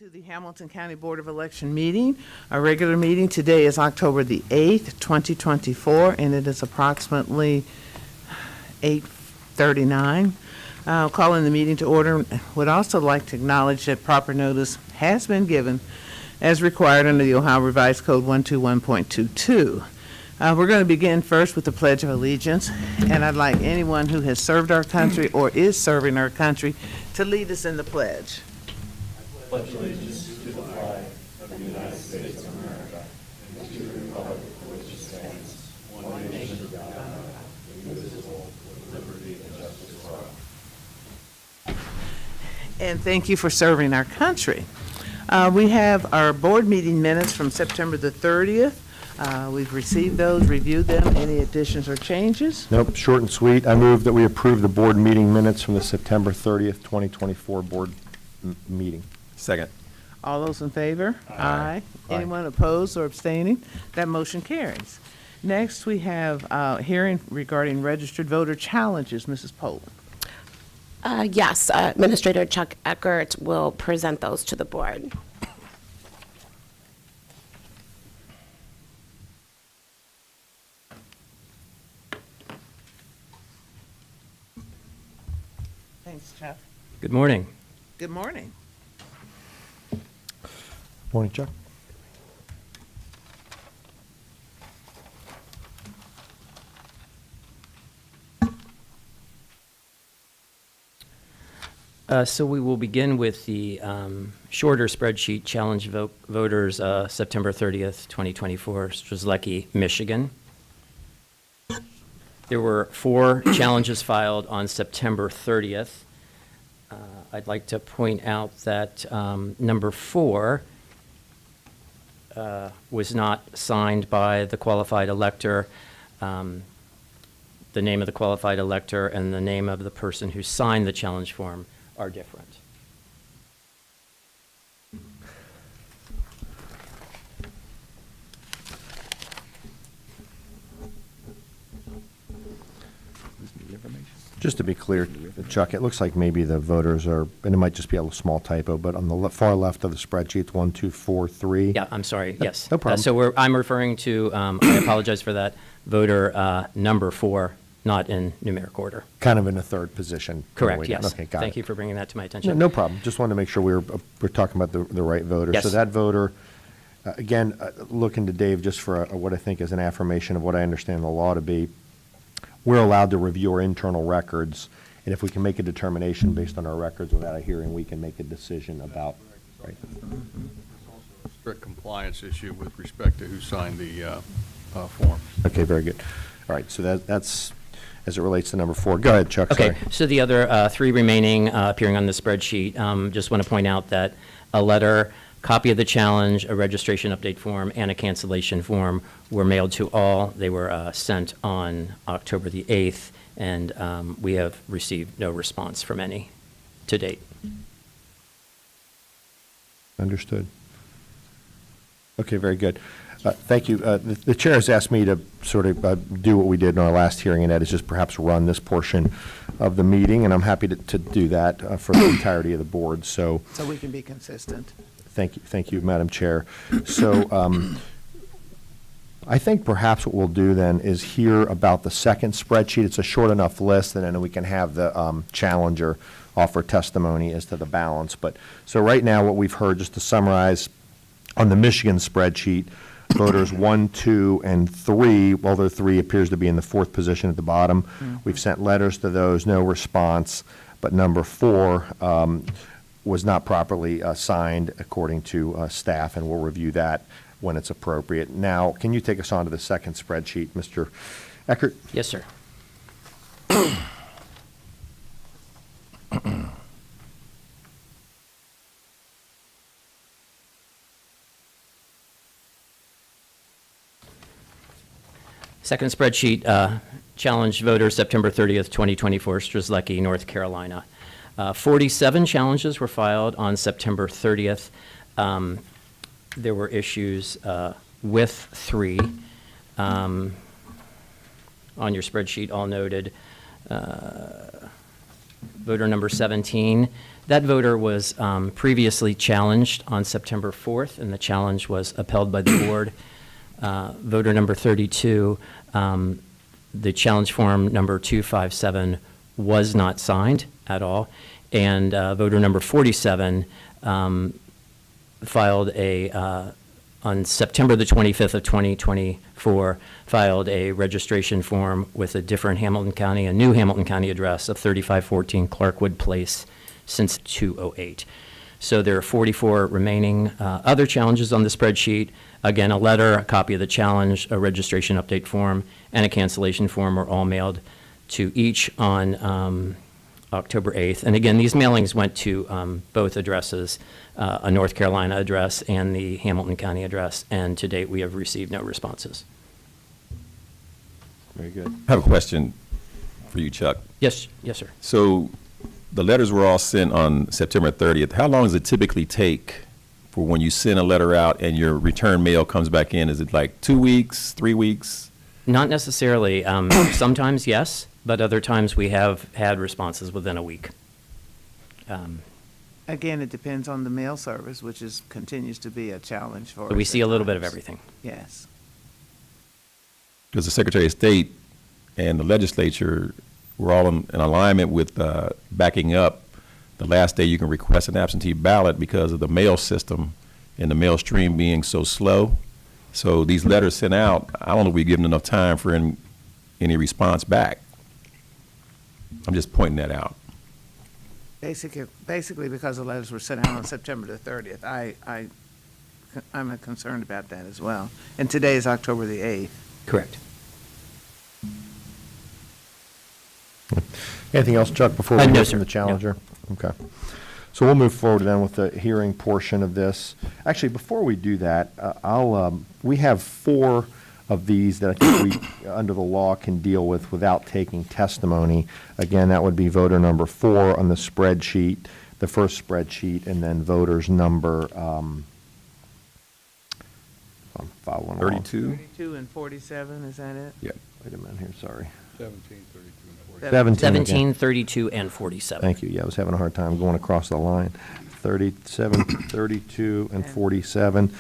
To the Hamilton County Board of Election meeting. Our regular meeting today is October the 8th, 2024, and it is approximately 8:39. Calling the meeting to order. Would also like to acknowledge that proper notice has been given as required under the Ohio Revised Code 121.22. We're going to begin first with the Pledge of Allegiance, and I'd like anyone who has served our country or is serving our country to lead us in the pledge. Pledge allegiance to the flag of the United States of America and to the republic for which it stands, one nation under God, indivisible, with liberty and justice for all. And thank you for serving our country. We have our board meeting minutes from September the 30th. We've received those, reviewed them. Any additions or changes? Nope, short and sweet. I move that we approve the board meeting minutes from the September 30th, 2024 board meeting. Second. All those in favor? Aye. Aye. Anyone opposed or abstaining? That motion carries. Next, we have a hearing regarding registered voter challenges. Mrs. Poland. Yes, Administrator Chuck Eckert will present those to the board. Thanks, Chuck. Good morning. Good morning. Morning, Chuck. So we will begin with the shorter spreadsheet challenge voters, September 30th, 2024, Strzelecki, Michigan. There were 4 challenges filed on September 30th. I'd like to point out that number 4 was not signed by the qualified elector. The name of the qualified elector and the name of the person who signed the challenge form are different. Just to be clear, Chuck, it looks like maybe the voters are, and it might just be a small typo, but on the far left of the spreadsheet, it's 1, 2, 4, 3. Yeah, I'm sorry, yes. No problem. So I'm referring to, I apologize for that, voter number 4, not in numeric order. Kind of in a third position. Correct, yes. Okay, got it. Thank you for bringing that to my attention. No problem. Just wanted to make sure we're talking about the right voter. Yes. So that voter, again, looking to Dave just for what I think is an affirmation of what I understand the law to be, we're allowed to review our internal records, and if we can make a determination based on our records without a hearing, we can make a decision about, right? Strict compliance issue with respect to who signed the form. Okay, very good. All right, so that's as it relates to number 4. Go ahead, Chuck. Okay, Sorry. so the other 3 remaining appearing on the spreadsheet, just want to point out that a letter, copy of the challenge, a registration update form, and a cancellation form were mailed to all. They were sent on October the 8th, and we have received no response from any to date. Understood. Okay, very good. Thank you. The chair has asked me to sort of do what we did in our last hearing, and that is just perhaps run this portion of the meeting, and I'm happy to do that for the entirety of the board. So we can be consistent. Thank you, Madam Chair. So I think perhaps what we'll do then is hear about the second spreadsheet. It's a short enough list, and then we can have the challenger offer testimony as to the balance. But so right now, what we've heard, just to summarize, on the Michigan spreadsheet, voters 1, 2, and 3, well, their 3 appears to be in the 4th position at the bottom. Mm-hmm. We've sent letters to those, no response. But number 4 was not properly signed according to staff, and we'll review that when it's appropriate. Now, can you take us on to the second spreadsheet, Mr. Eckert? Yes, sir. Second spreadsheet, challenge voter September 30th, 2024, Strzelecki, North Carolina. 47 challenges were filed on September 30th. There were issues with 3. On your spreadsheet, all noted. Voter number 17 That voter was previously challenged on September 4th, and the challenge was upheld by the board. Voter number 32, the challenge form number 257 was not signed at all, and voter number 47 filed on September the 25th of 2024, filed a registration form with a different Hamilton County, a new Hamilton County address of 3514 Clarkwood Place since 2008. So there are 44 remaining other challenges on the spreadsheet. Again, a letter, a copy of the challenge, a registration update form, and a cancellation form were all mailed to each on October 8th. And again, these mailings went to both addresses, a North Carolina address and the Hamilton County address, and to date, we have received no responses. Very good. I have a question for you, Chuck. Yes, yes, sir. So the letters were all sent on September 30th. How long does it typically take for when you send a letter out and your return mail comes back in? Is it like 2 weeks, 3 weeks? Not necessarily. Sometimes, yes, but other times we have had responses within a week. Again, it depends on the mail service, which continues to be a challenge for us. So we see at a little bit of times. everything. Yes. Because the Secretary of State and the legislature were all in alignment with backing up the last day you can request an absentee ballot because of the mail system and the mail stream being so slow. So these letters sent out, I don't know if we've given enough time for any response back. I'm just pointing that out. Basically, because the letters were sent out on September the 30th, I'm concerned about that as well. And today is October the 8th. Correct. Anything else, Chuck, before we No, hear sir. from the challenger? Okay. So we'll move forward then with the hearing portion of this. Actually, before we do that, we have 4 of these that I think we, under the law, can deal with without taking testimony. Again, that would be voter number 4 on the spreadsheet, the first spreadsheet, and then voters number, I'm following along. 32? 32 and 47, is that it? Yeah. Wait a minute here, sorry. 17, 32, and 40. 17 again. 17, 32, and 47. Thank you. Yeah, I was having a hard time going across the line. 37, 32, and 47.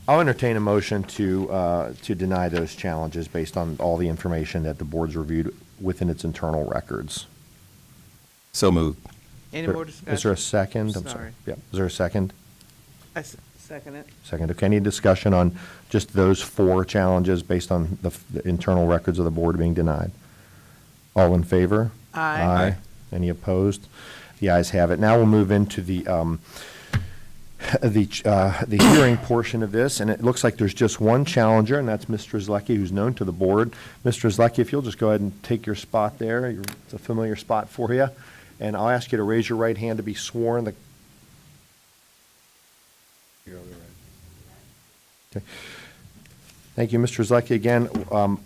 I'll entertain a motion to deny those challenges based on all the information that the board's reviewed within its internal records. So moved. Any more discussion? Is there a second? I'm Sorry. Yeah. Is there a second? Second it. Second. Okay, any discussion on just those 4 challenges based on the internal records of the board being denied? All in favor? Aye. Aye. Any opposed? The ayes have it. Now we'll move into the hearing portion of this, and it looks like there's just one challenger, and that's Mr. Zlecki, who's known to the board. Mr. Zlecki, if you'll just go ahead and take your spot there. It's a familiar spot for you. And I'll ask you to raise your right hand to be sworn. You're all right. Okay. Thank you, Mr. Zlecki. Again,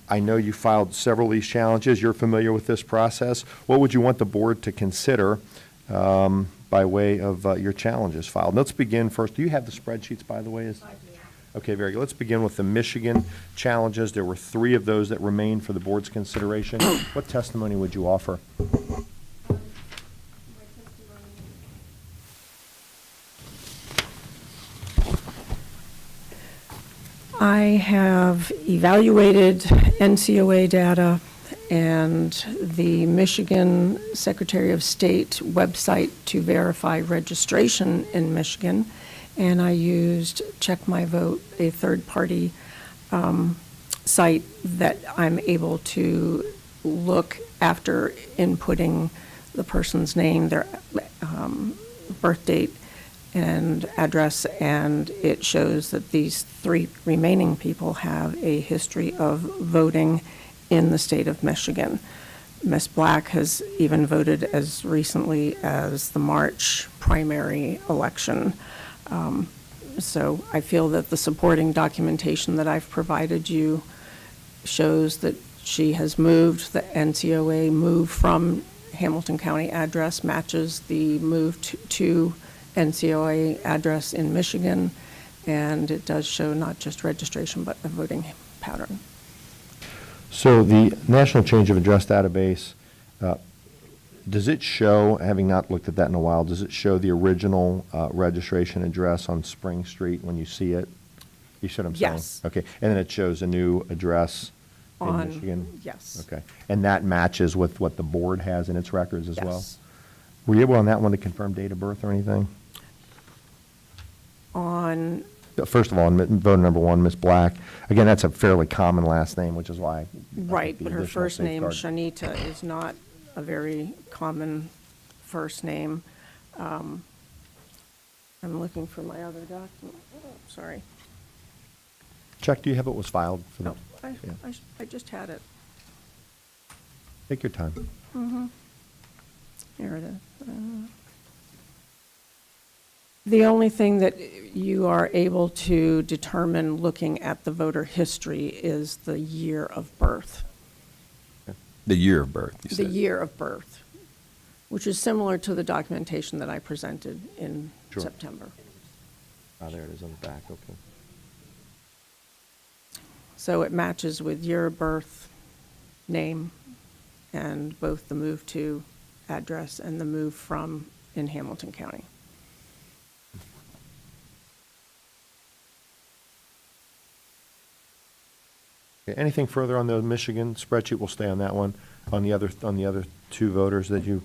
I know you filed several of these challenges. You're familiar with this process. What would you want the board to consider by way of your challenges filed? Let's begin first. Do you have the spreadsheets, by the way? I do. Okay, very good. Let's begin with the Michigan challenges. There were 3 of those that remained for the board's consideration. What testimony would you offer? I have evaluated NCOA data and the Michigan Secretary of State website to verify registration in Michigan, and I used Check My Vote, a third-party site that I'm able to look after inputting the person's name, their birth date, and address, and it shows that these 3 remaining people have a history of voting in the state of Michigan. Ms. Black has even voted as recently as the March primary election. So I feel that the supporting documentation that I've provided you shows that she has moved, the NCOA move from Hamilton County address matches the move to NCOA address in Michigan, and it does show not just registration, but a voting pattern. So the National Change of Address Database Does it show, having not looked at that in a while, does it show the original registration address on Spring Street when you see it? You see what I'm saying? Yes. Okay, and then it shows a new address in On- Michigan? yes. Okay, and that matches with what the board has in its records as well? Yes. Were you able on that one to confirm date of birth or anything? On, First of all, on voter number 1, Ms. Black, again, that's a fairly common last name, which is why. I think right, the but her additional first name, safeguard- Shanita, is not a very common first name. I'm looking for my other document. Oh, sorry. Chuck, do you have what was filed for the? No, Yeah. I just had it. Take your time. Here it is. The only thing that you are able to determine looking at the voter history is the year of birth. The year of birth, you The said. year of birth, which is similar to the documentation that I presented in Sure. September. Oh, there it is on the back, okay. So it matches with year of birth, name, and both the move to address and the move from in Hamilton County. Okay, anything further on the Michigan spreadsheet? We'll stay on that one. On the other 2 voters that you,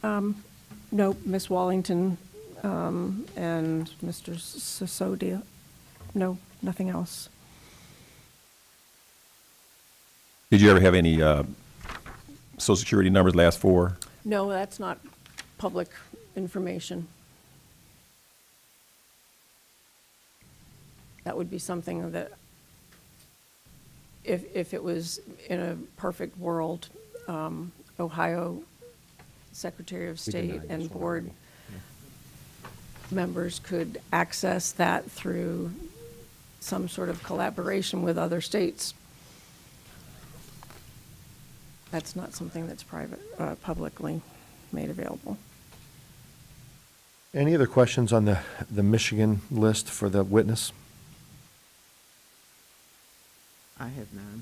No, Ms. Wallington and Mr. Sisodia. No, nothing else. Did you ever have any Social Security numbers last 4? No, that's not public information. That would be something that, if it was in a perfect world, Ohio Secretary of We denied State this and one board already. members could access that through some sort of collaboration with other states. That's not something that's publicly made available. any other questions on the Michigan list for the witness? I have none.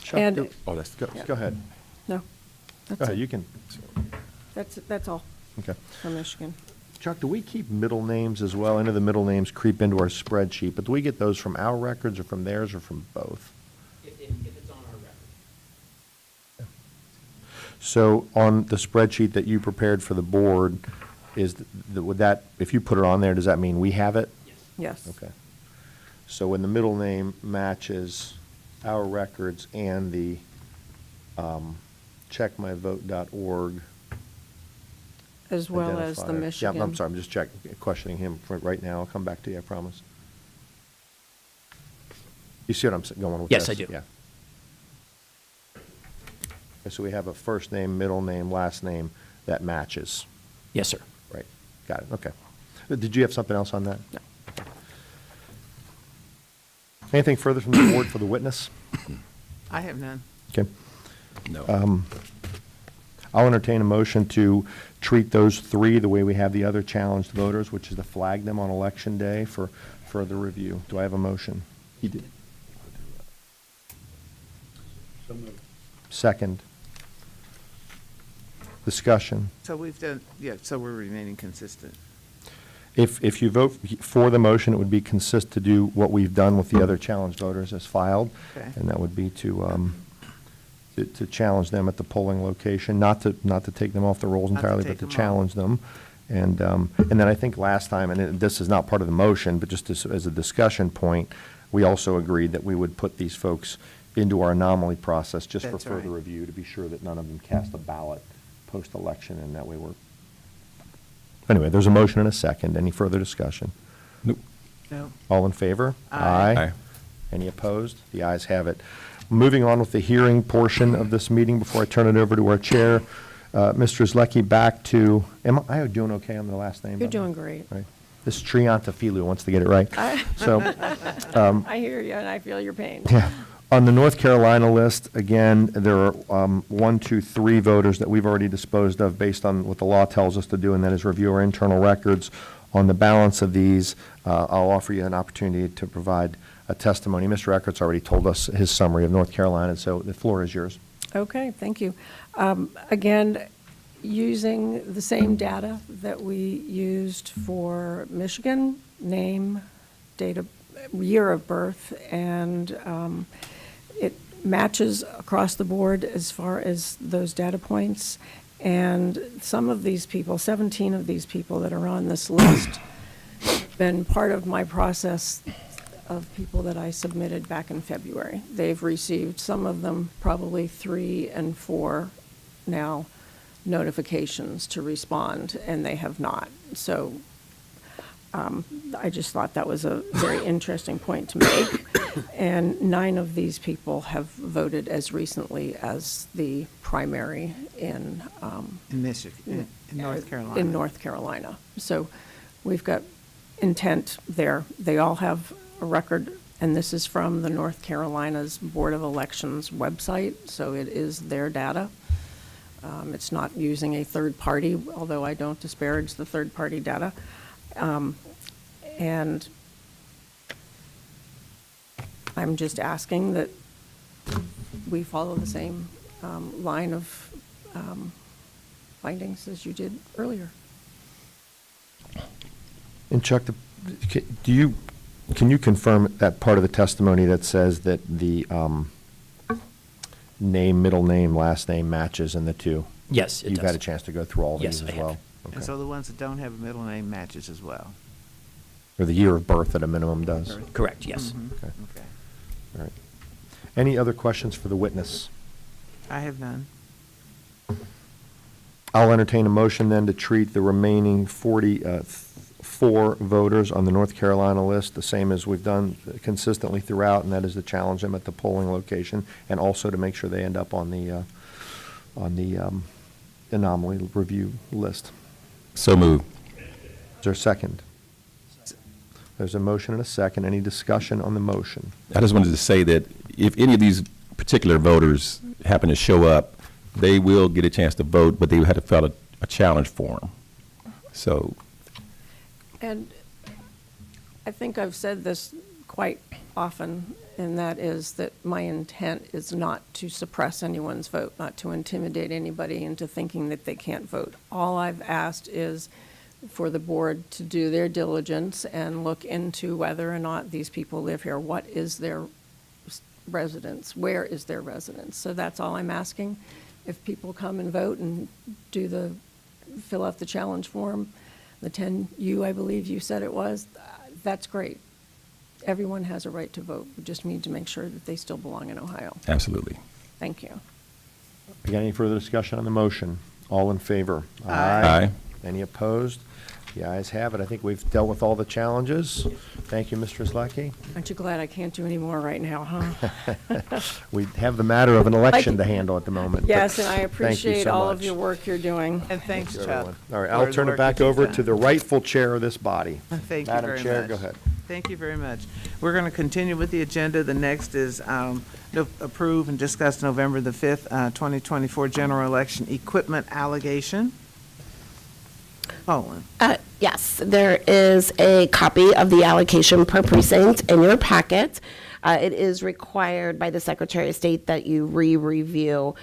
Chuck, And- do- Oh, that's Go Yeah. go ahead. No, Go that's ahead, it. you can, That's all okay. for Michigan. Chuck, do we keep middle names as well? I know the middle names creep into our spreadsheet, but do we get those from our records or from theirs or from both? If it's on our record. So on the spreadsheet that you prepared for the board, would that, if you put it on there, does that mean we have it? Yes. Okay. So when the middle name matches our records and the checkmyvote.org. As well as the identifier. Michigan. Yeah, I'm sorry, I'm just questioning him for right now. I'll come back to you, I promise. You see what I'm going with this? Yes, I do. Yeah. Okay, so we have a first name, middle name, last name that matches. Yes, sir. Right, got it, okay. Did you have something else on that? No. Anything further from the board for the witness? I have none. Okay. No. I'll entertain a motion to treat those 3 the way we have the other challenged voters, which is to flag them on Election Day for further review. Do I have a motion? He did. So moved. Second. Discussion. So we've done, yeah, so we're remaining consistent. If you vote for the motion, it would be consistent to do what we've done with the other challenged voters as filed. Okay. And that would be to challenge them at the polling location, not to take them off the rolls Not to entirely, take but to them off. challenge them. And then I think last time, and this is not part of the motion, but just as a discussion point, we also agreed that we would put these folks into our anomaly process just for That's further right. review, to be sure that none of them cast a ballot post-election, and that way we're. Anyway, there's a motion and a second. Any further discussion? Nope. No. All in favor? Aye. Aye. Any opposed? The ayes have it. Moving on with the hearing portion of this meeting, before I turn it over to our chair, Mr. Zlecki, back to, am I doing okay on the last name? You're by the way? doing great. Right. This is Triantafilou wants to get it right. So, I hear you, and I feel your pain. yeah. On the North Carolina list, again, there are 1, 2, 3 voters that we've already disposed of based on what the law tells us to do, and that is review our internal records. On the balance of these, I'll offer you an opportunity to provide testimony. Mr. Eckert's already told us his summary of North Carolina, so the floor is yours. Okay, thank you. Again, using the same data that we used for Michigan, name, date of, year of birth, and it matches across the board as far as those data points. And some of these people, 17 of these people that are on this list, have been part of my process of people that I submitted back in February. They've received, some of them probably 3 and 4 now, notifications to respond, and they have not. So I just thought that was a very interesting point to make. And 9 of these people have voted as recently as the primary in Michigan, in North Carolina. In North Carolina. So we've got intent there. They all have a record, and this is from the North Carolina's Board of Elections website, so it is their data. It's not using a third party, although I don't disparage the third party data. And I'm just asking that we follow the same line of findings as you did earlier. And Chuck, can you confirm that part of the testimony that says that the name, middle name, last name matches in the two? Yes, it does. You've had a chance to go through all Yes, these I as have. well? And Okay. so the ones that don't have a middle name matches as well. Or the year of birth at a minimum does? Correct, yes. Okay, Okay. all right. Any other questions for the witness? I have none. I'll entertain a motion then to treat the remaining 44 voters on the North Carolina list the same as we've done consistently throughout, and that is to challenge them at the polling location, and also to make sure they end up on the anomaly review list. So moved. Is there a second? There's a motion and a second. Any discussion on the motion? I just wanted to say that if any of these particular voters happen to show up, they will get a chance to vote, but they would have to fill a challenge form. So, And I think I've said this quite often, and that is that my intent is not to suppress anyone's vote, not to intimidate anybody into thinking that they can't vote. All I've asked is for the board to do their diligence and look into whether or not these people live here. What is their residence? Where is their residence? So that's all I'm asking. If people come and vote and fill out the challenge form, the 10U, I believe you said it was, that's great. Everyone has a right to vote. We just need to make sure that they still belong in Ohio. absolutely. Thank you. We got any further discussion on the motion? All in favor? Aye. Any opposed? The ayes have it. I think we've dealt with all the challenges. Thank you, Mr. Zlecki. Aren't you glad I can't do any more right now, huh? We have the matter of an election to handle at the moment. but Yes, and I thank you appreciate so all of much. your work you're doing. And thanks, Chuck. Everyone. All right, for I'll the turn it work back that you've over done. to the rightful chair of this body. Thank you Madam very Chair, much. go ahead. Thank you very much. We're going to continue with the agenda. The next is to approve and discuss November the 5th, 2024 general election equipment allegation. Poland. Yes, there is a copy of the allocation per precinct in your packet. It is required by the Secretary of State that you re-review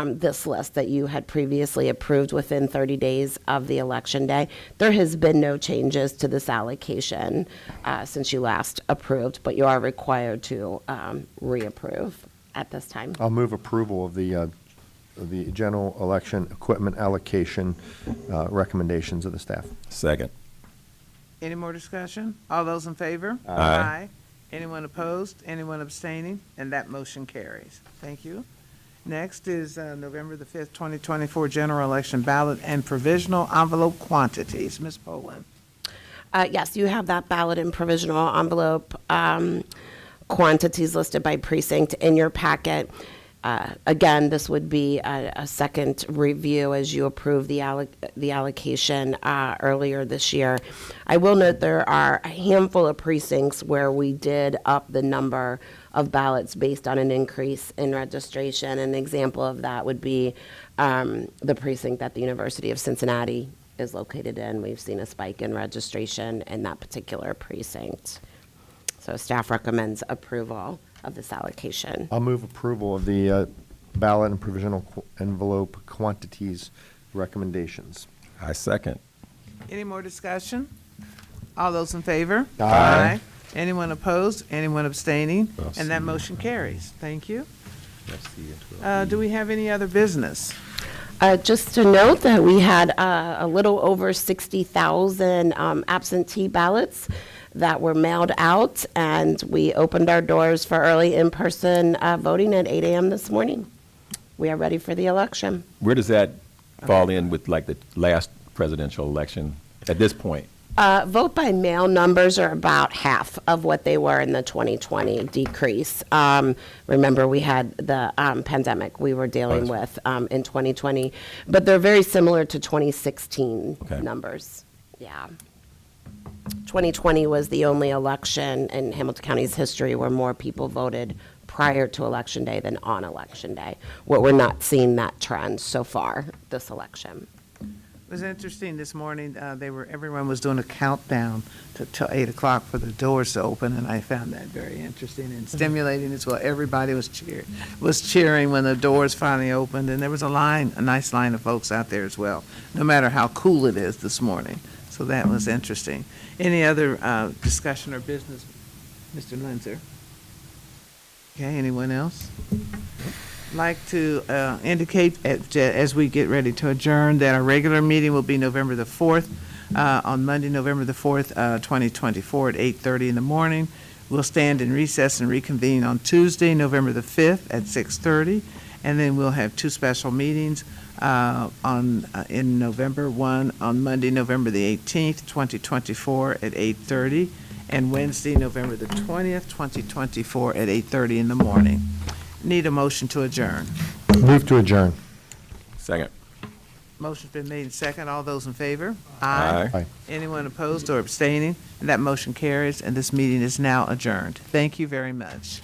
this list that you had previously approved within 30 days of the election day. There has been no changes to this allocation since you last approved, but you are required to reapprove at this time. I'll move approval of the general election equipment allocation recommendations of the staff. Second. Any more discussion? All those in favor? Aye. Anyone opposed? Anyone abstaining? And that motion carries. Thank you. Next is November the 5th, 2024 general election ballot and provisional envelope quantities. Ms. Poland. Yes, you have that ballot and provisional envelope quantities listed by precinct in your packet. Again, this would be a second review as you approve the allocation earlier this year. I will note there are a handful of precincts where we did up the number of ballots based on an increase in registration. An example of that would be the precinct that the University of Cincinnati is located in. We've seen a spike in registration in that particular precinct. So staff recommends approval of this allocation. I'll move approval of the ballot and provisional envelope quantities recommendations. I second. Any more discussion? All those in favor? Aye. Anyone opposed? Anyone abstaining? Well, And that see. motion carries. Thank you. That's the Do we have any other business? Just to note that we had a little over 60,000 absentee ballots that were mailed out, and we opened our doors for early in-person voting at 8 a.m. this morning. We are ready for the election. Where does that fall in with like the last presidential election at this point? Vote by mail numbers are about half of what they were in the 2020 decrease. Remember, we had the pandemic we were dealing with in 2020, but they're very similar to 2016 Okay. numbers. Yeah. 2020 was the only election in Hamilton County's history where more people voted prior to Election Day than on Election Day. We're not seeing that trend so far this election. It was interesting this morning, everyone was doing a countdown till 8 o'clock for the doors to open, and I found that very interesting and stimulating as well. Everybody was cheering when the doors finally opened, and there was a nice line of folks out there as well, no matter how cool it is this morning. So that was interesting. Any other discussion or business, Mr. Linzer? Okay, anyone else? Like to indicate as we get ready to adjourn that our regular meeting will be November the 4th, on Monday, November the 4th, 2024 at 8:30 in the morning. We'll stand in recess and reconvene on Tuesday, November the 5th at 6:30, and then we'll have two special meetings in November, one on Monday, November the 18th, 2024 at 8:30, and Wednesday, November the 20th, 2024 at 8:30 in the morning. Need a motion to adjourn. Move to adjourn. Second. Motion's been made and second. All those in favor? Aye. Anyone opposed or abstaining? And that motion carries, and this meeting is now adjourned. Thank you very much.